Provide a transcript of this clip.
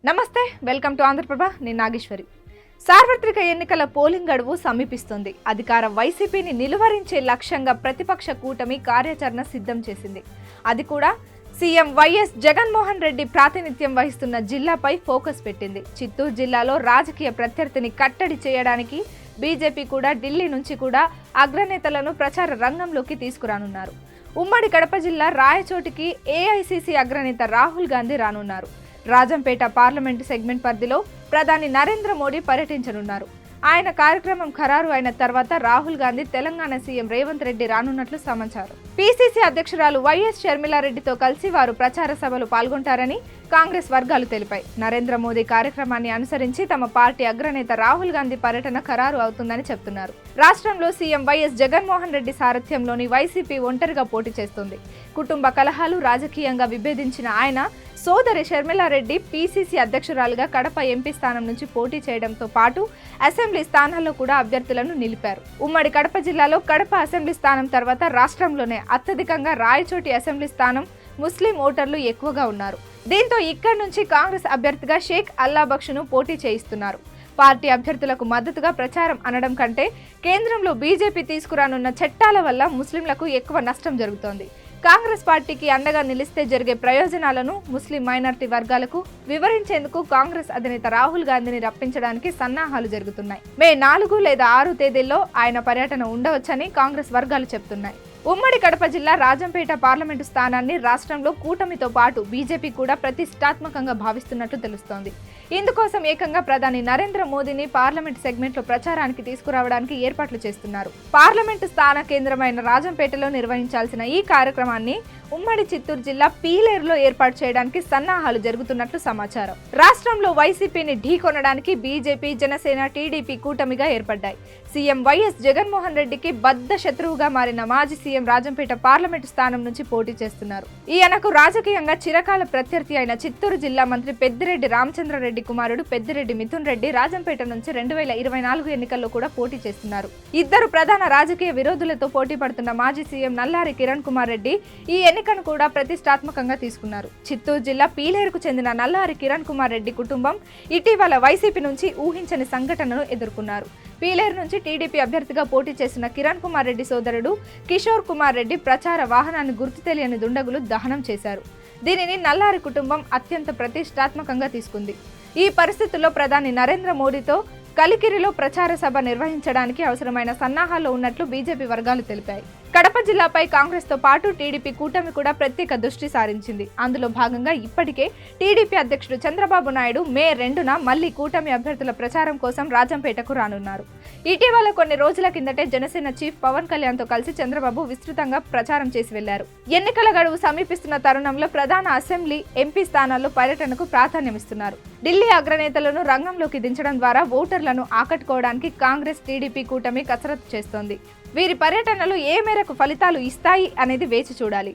నమస్తే, welcome to Andhraprabha. నేను నాగేశ్వరి. సార్వత్రిక ఎన్నికల పోలింగ్ గడువు సమీపిస్తుంది. అధికార వైసీపీని నిలువరించే లక్ష్యంగా ప్రతిపక్ష కూటమి కార్యాచరణ సిద్ధం చేసింది. అది కూడా సీఎం వైఎస్ జగన్మోహన్ రెడ్డి ప్రాతినిధ్యం వహిస్తున్న జిల్లాపై ఫోకస్ పెట్టింది. చిత్తూరు జిల్లాలో రాజకీయ ప్రత్యర్థిని కట్టడి చేయడానికి బీజేపీ కూడా ఢిల్లీ నుంచి కూడా అగ్రనేతలను ప్రచార రంగంలోకి తీసుకురానున్నారు. ఉమ్మడి కడప జిల్లా రాయచోటికి ఏఐసీసీ అగ్రనేత రాహుల్ గాంధీ రానున్నారు. రాజంపేట పార్లమెంటు సెగ్మెంట్ పరిధిలో ప్రధాని నరేంద్ర మోడీ పర్యటించనున్నారు. ఆయన కార్యక్రమం ఖరారు అయిన తర్వాత రాహుల్ గాంధీ తెలంగాణ సీఎం రేవంత్ రెడ్డి రానున్నట్లు సమాచారం. పీసీసీ అధ్యక్షురాలు వైఎస్ షర్మిలారెడ్డితో కలిసి వారు ప్రచార సభలు పాల్గొంటారని కాంగ్రెస్ వర్గాలు తెలిపాయి. నరేంద్ర మోదీ కార్యక్రమాన్ని అనుసరించి తమ పార్టీ అగ్రనేత రాహుల్ గాంధీ పర్యటన ఖరారు అవుతుందని చెప్తున్నారు. రాష్ట్రంలో సీఎం వైఎస్ జగన్మోహన్ రెడ్డి సారథ్యంలోని వైసీపీ ఒంటరిగా పోటీ చేస్తుంది. కుటుంబ కలహాలు రాజకీయంగా విభేదించిన ఆయన సోదరి షర్మిలారెడ్డి పీసీసీ అధ్యక్షురాలుగా కడప ఎంపీ స్థానం నుంచి పోటీ చేయడంతో పాటు అసెంబ్లీ స్థానాల్లో కూడా అభ్యర్థులను నిలిపారు. ఉమ్మడి కడప జిల్లాలో కడప అసెంబ్లీ స్థానం తర్వాత రాష్ట్రంలోనే అత్యధికంగా రాయచోటి అసెంబ్లీ స్థానం ముస్లిం ఓటర్లు ఎక్కువగా ఉన్నారు. దీంతో ఇక్కడి నుంచి కాంగ్రెస్ అభ్యర్థిగా షేక్ అల్లాబక్షును పోటీ చేయిస్తున్నారు. పార్టీ అభ్యర్థులకు మద్దతుగా ప్రచారం అనడం కంటే కేంద్రంలో బీజేపీ తీసుకురానున్న చట్టాల వల్ల ముస్లింలకు ఎక్కువ నష్టం జరుగుతోంది. కాంగ్రెస్ పార్టీకి అండగా నిలిస్తే జరిగే ప్రయోజనాలను ముస్లిం మైనారిటీ వర్గాలకు వివరించేందుకు కాంగ్రెస్ అధినేత రాహుల్ గాంధీని రప్పించడానికి సన్నాహాలు జరుగుతున్నాయి. మే 4 లేదా 6 తేదీల్లో ఆయన పర్యటన ఉండవచ్చని కాంగ్రెస్ వర్గాలు చెబుతున్నాయి. ఉమ్మడి కడప జిల్లా రాజంపేట పార్లమెంటు స్థానాన్ని రాష్ట్రంలో కూటమితో పాటు బీజేపీ కూడా ప్రతిష్టాత్మకంగా భావిస్తున్నట్లు తెలుస్తోంది. ఇందుకోసం ఏకంగా ప్రధాని నరేంద్ర మోదీని పార్లమెంటు సెగ్మెంట్లో ప్రచారానికి తీసుకురావడానికి ఏర్పాట్లు చేస్తున్నారు. పార్లమెంటు స్థాన కేంద్రమైన రాజంపేటలో నిర్వహించాల్సిన ఈ కార్యక్రమాన్ని ఉమ్మడి చిత్తూరు జిల్లా పీలేరులో ఏర్పాటు చేయడానికి సన్నాహాలు జరుగుతున్నట్లు సమాచారం. రాష్ట్రంలో వైసీపీని ఢీకొనడానికి బీజేపీ, జనసేన, టీడీపీ కూటమిగా ఏర్పడ్డాయి. సీఎం వైఎస్ జగన్మోహన్ రెడ్డికి బద్ద శత్రువుగా మారిన మాజీ సీఎం రాజంపేట పార్లమెంటు స్థానం నుంచి పోటీ చేస్తున్నారు. ఈయనకు రాజకీయంగా చిరకాల ప్రత్యర్థి అయిన చిత్తూరు జిల్లా మంత్రి పెద్దిరెడ్డి రామచంద్రారెడ్డి కుమారుడు పెద్దిరెడ్డి మిథున్ రెడ్డి రాజంపేట నుంచి 2024 ఎన్నికల్లో కూడా పోటీ చేస్తున్నారు. ఇద్దరు ప్రధాన రాజకీయ విరోధులతో పోటీ పడుతున్న మాజీ సీఎం నల్లారి కిరణ్ కుమార్ రెడ్డి ఈ ఎన్నికను కూడా ప్రతిష్టాత్మకంగా తీసుకున్నారు. చిత్తూరు జిల్లా పీలేరుకు చెందిన నల్లారి కిరణ్ కుమార్ రెడ్డి కుటుంబం ఇటీవల వైసీపీ నుంచి ఊహించని సంఘటనను ఎదుర్కొన్నారు. పీలేరు నుంచి టీడీపీ అభ్యర్థిగా పోటీ చేసిన కిరణ్ కుమార్ రెడ్డి సోదరుడు కిషోర్ కుమార్ రెడ్డి ప్రచార వాహనాన్ని గుర్తు తెలియని దుండగులు దహనం చేశారు. దీనిని నల్లారి కుటుంబం అత్యంత ప్రతిష్టాత్మకంగా తీసుకుంది. ఈ పరిస్థితుల్లో ప్రధాని నరేంద్ర మోడీతో కలికిరిలో ప్రచార సభ నిర్వహించడానికి అవసరమైన సన్నాహాల్లో ఉన్నట్లు బీజేపీ వర్గాలు తెలిపాయి. కడప జిల్లాపై కాంగ్రెస్ తో పాటు టీడీపీ కూటమి కూడా ప్రత్యేక దృష్టి సారించింది. అందులో భాగంగా ఇప్పటికే టీడీపీ అధ్యక్షుడు చంద్రబాబు నాయుడు మే 2న మళ్లీ కూటమి అభ్యర్థుల ప్రచారం కోసం రాజంపేటకు రానున్నారు. ఇటీవల కొన్ని రోజుల కిందటే జనసేన చీఫ్ పవన్ కళ్యాణ్ తో కలిసి చంద్రబాబు విస్తృతంగా ప్రచారం చేసి వెళ్లారు. ఎన్నికల గడువు సమీపిస్తున్న తరుణంలో ప్రధాన అసెంబ్లీ, ఎంపీ స్థానాల్లో పర్యటనకు ప్రాధాన్యమిస్తున్నారు. ఢిల్లీ అగ్రనేతలను రంగంలోకి దించడం ద్వారా ఓటర్లను ఆకట్టుకోవడానికి కాంగ్రెస్, టీడీపీ కూటమి కసరత్తు చేస్తోంది. వీరి పర్యటనలు ఏ మేరకు ఫలితాలు ఇస్తాయి అనేది వేచి చూడాలి.